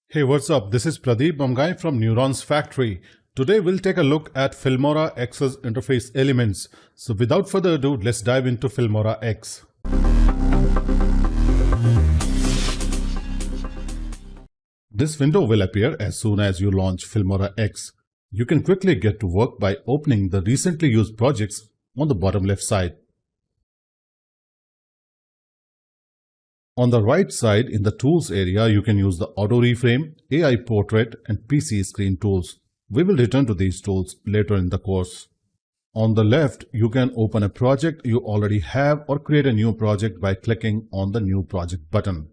Hey, what's up? This is Pradeep Bamgai from Neurons Factory. Today we'll take a look at Filmora X's interface elements. So without further ado, let's dive into Filmora X. This window will appear as soon as you launch Filmora X. You can quickly get to work by opening the recently used projects on the bottom left side. On the right side in the tools area, you can use the auto reframe, AI portrait and PC screen tools. We will return to these tools later in the course. On the left, you can open a project you already have or create a new project by clicking on the new project button.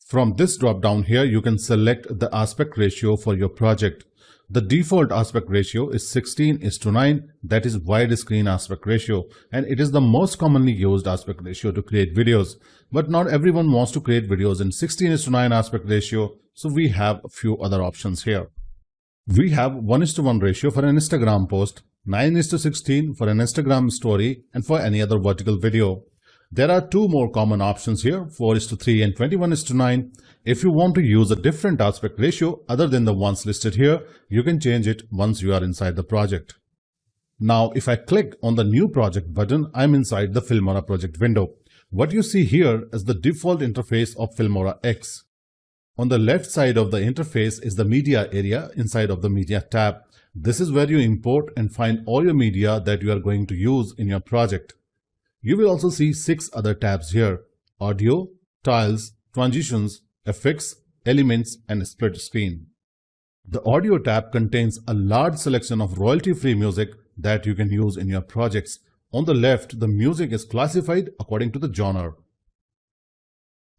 From this drop down here, you can select the aspect ratio for your project. The default aspect ratio is 16:9, that is widescreen aspect ratio, and it is the most commonly used aspect ratio to create videos. But not everyone wants to create videos in 16:9 aspect ratio, so we have a few other options here. We have 1:1 ratio for an Instagram post, 9:16 for an Instagram story, and for any other vertical video. There are two more common options here, 4:3 and 21:9. If you want to use a different aspect ratio other than the ones listed here, you can change it once you are inside the project. Now, if I click on the new project button, I'm inside the Filmora project window. What you see here is the default interface of Filmora X. On the left side of the interface is the media area inside of the media tab. This is where you import and find all your media that you are going to use in your project. You will also see 6 other tabs here: audio, tiles, transitions, effects, elements, and split screen. The audio tab contains a large selection of royalty-free music that you can use in your projects. On the left, the music is classified according to the genre.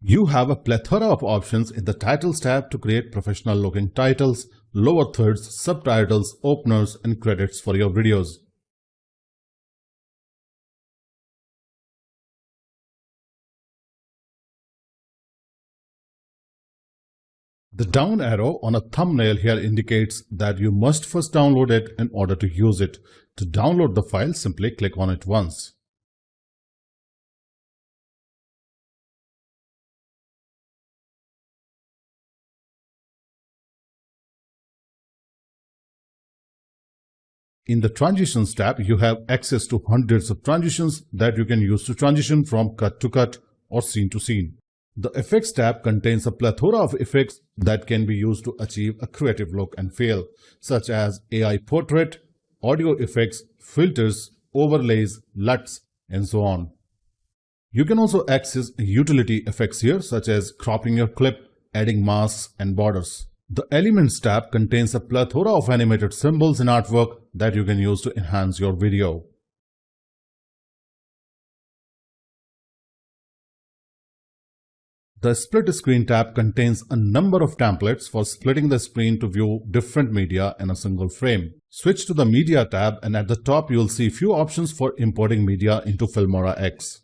You have a plethora of options in the titles tab to create professional-looking titles, lower thirds, subtitles, openers, and credits for your videos. The down arrow on a thumbnail here indicates that you must first download it in order to use it. To download the file, simply click on it once. In the Transitions tab, you have access to hundreds of transitions that you can use to transition from cut to cut or scene to scene. The Effects tab contains a plethora of effects that can be used to achieve a creative look and feel, such as AI portrait, audio effects, filters, overlays, LUTs, and so on. You can also access utility effects here, such as cropping your clip, adding masks, and borders. The Elements tab contains a plethora of animated symbols and artwork that you can use to enhance your video. The Split Screen tab contains a number of templates for splitting the screen to view different media in a single frame. Switch to the Media tab, and at the top you will see few options for importing media into Filmora X.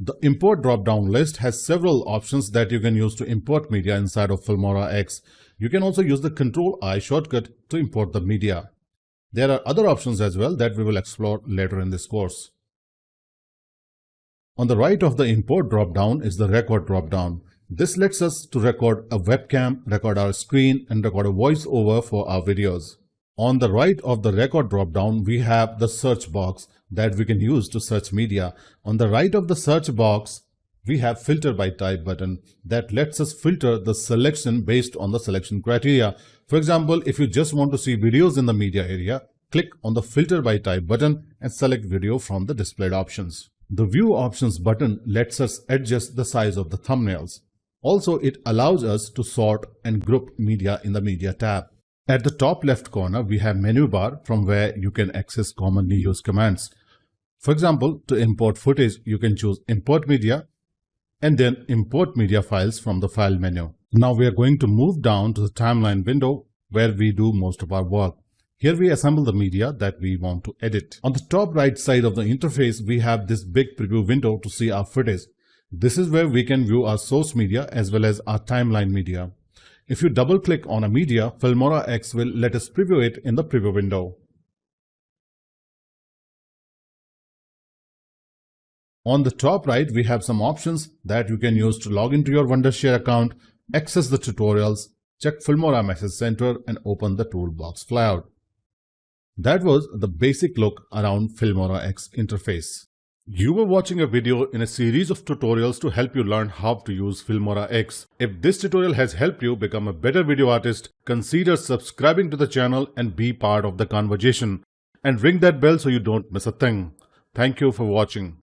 The Import drop-down list has several options that you can use to import media inside of Filmora X. You can also use the Ctrl-I shortcut to import the media. There are other options as well that we will explore later in this course. On the right of the Import drop-down is the Record drop-down. This lets us to record a webcam, record our screen, and record a voiceover for our videos. On the right of the Record drop-down, we have the search box that we can use to search media. On the right of the search box, we have Filter by Type button that lets us filter the selection based on the selection criteria. For example, if you just want to see videos in the media area, click on the Filter by Type button and select video from the displayed options. The View Options button lets us adjust the size of the thumbnails. Also, it allows us to sort and group media in the Media tab. At the top left corner, we have Menu bar from where you can access commonly used commands. For example, to import footage, you can choose Import Media and then Import Media Files from the File menu. Now we are going to move down to the Timeline window where we do most of our work. Here we assemble the media that we want to edit. On the top right side of the interface, we have this big preview window to see our footage. This is where we can view our source media as well as our timeline media. If you double click on a media, Filmora X will let us preview it in the preview window. On the top right, we have some options that you can use to log into your Wondershare account, access the tutorials, Check Filmora Message Center and open the Toolbox flyout. That was the basic look around Filmora X interface. You were watching a video in a series of tutorials to help you learn how to use Filmora X. If this tutorial has helped you become a better video artist, consider subscribing to the channel and be part of the conversation. And ring that bell so you don't miss a thing. Thank you for watching.